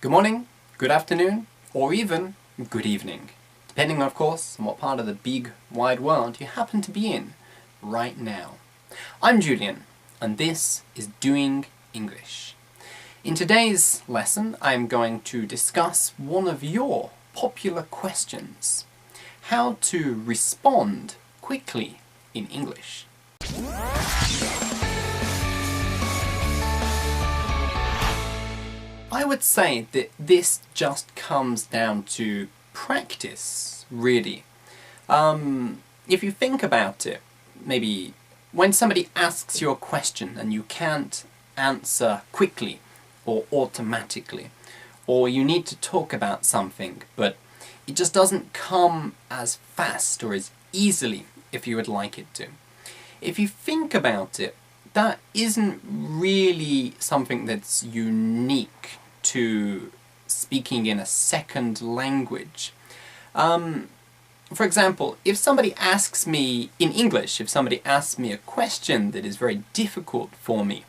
Good morning, good afternoon, or even good evening, depending of course on what part of the big wide world you happen to be in right now. I'm Julian, and this is Doing English. In today's lesson I'm going to discuss one of your popular questions: how to respond quickly in English. I would say that this just comes down to practice, really. If you think about it, maybe when somebody asks you a question and you can't answer quickly or automatically, or you need to talk about something, but it just doesn't come as fast or as easily if you would like it to. If you think about it, that isn't really something that's unique to speaking in a second language. For example, if somebody asks me in English, if somebody asks me a question that is very difficult for me,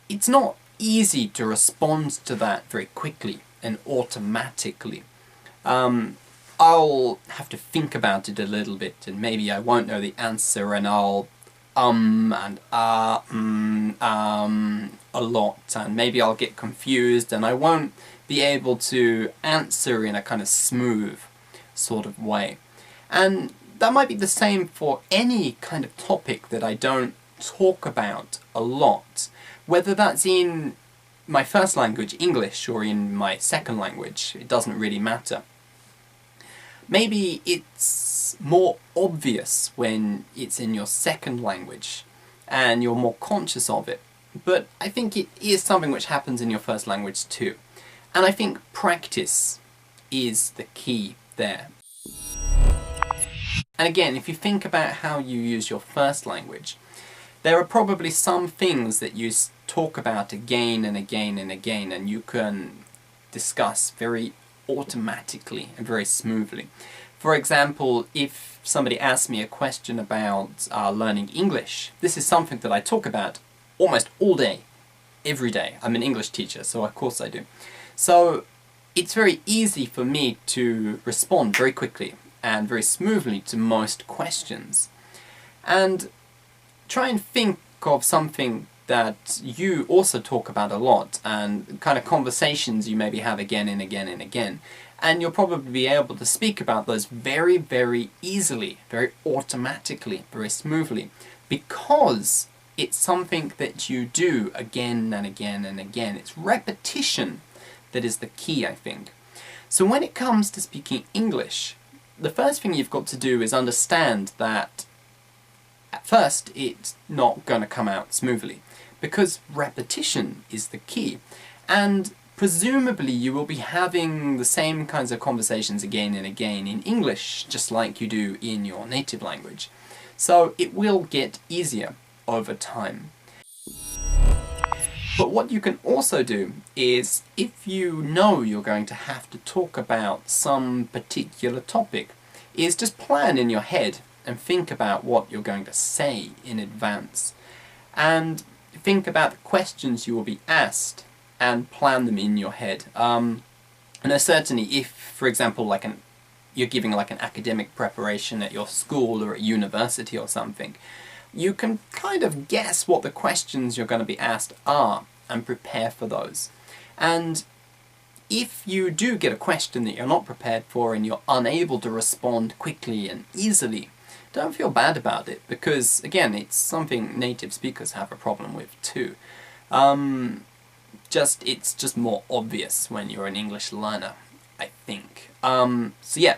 it's not easy to respond to that very quickly and automatically. I'll have to think about it a little bit, and maybe I won't know the answer, and I'll a lot, and maybe I'll get confused and I won't be able to answer in a kind of smooth sort of way. And that might be the same for any kind of topic that I don't talk about a lot, whether that's in my first language, English, or in my second language. It doesn't really matter. Maybe it's more obvious when it's in your second language and you're more conscious of it, but I think it is something which happens in your first language too. And I think practice is the key there. And again, if you think about how you use your first language, there are probably some things that you talk about again and again and again, and you can discuss very automatically and very smoothly. For example, if somebody asks me a question about learning English, this is something that I talk about almost all day, every day. I'm an English teacher, so of course I do. So it's very easy for me to respond very quickly and very smoothly to most questions. And try and think of something that you also talk about a lot, and kind of conversations you maybe have again and again and again. And you'll probably be able to speak about those very, very easily, very automatically, very smoothly, because it's something that you do again and again and again. It's repetition that is the key, I think. So when it comes to speaking English, the first thing you've got to do is understand that at first it's not going to come out smoothly, because repetition is the key. And presumably you will be having the same kinds of conversations again and again in English, just like you do in your native language. So it will get easier over time. But what you can also do is, if you know you're going to have to talk about some particular topic, is just plan in your head and think about what you're going to say in advance. And think about the questions you will be asked and plan them in your head. And certainly if, for example, you're giving like an academic preparation at your school or at university or something, you can kind of guess what the questions you're going to be asked are and prepare for those. And if you do get a question that you're not prepared for and you're unable to respond quickly and easily, don't feel bad about it, because again, it's something native speakers have a problem with too. It's just more obvious when you're an English learner, I think. So yeah,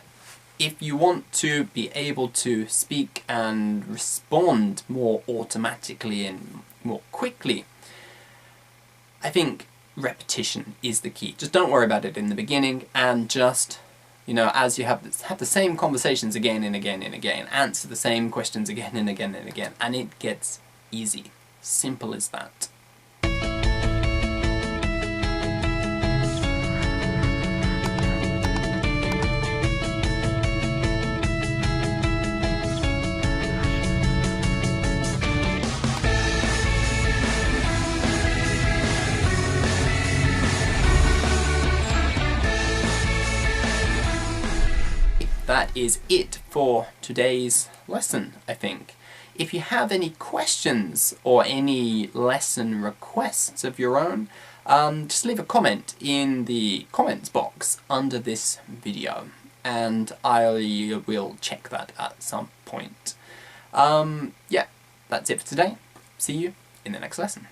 if you want to be able to speak and respond more automatically and more quickly, I think repetition is the key. Just don't worry about it in the beginning, and just, as you have the same conversations again and again and again, answer the same questions again and again and again, and it gets easy. Simple as that. that is it for today's lesson, I think. If you have any questions or any lesson requests of your own, just leave a comment in the comments box under this video, and I will check that at some point. Yeah, that's it for today. See you in the next lesson.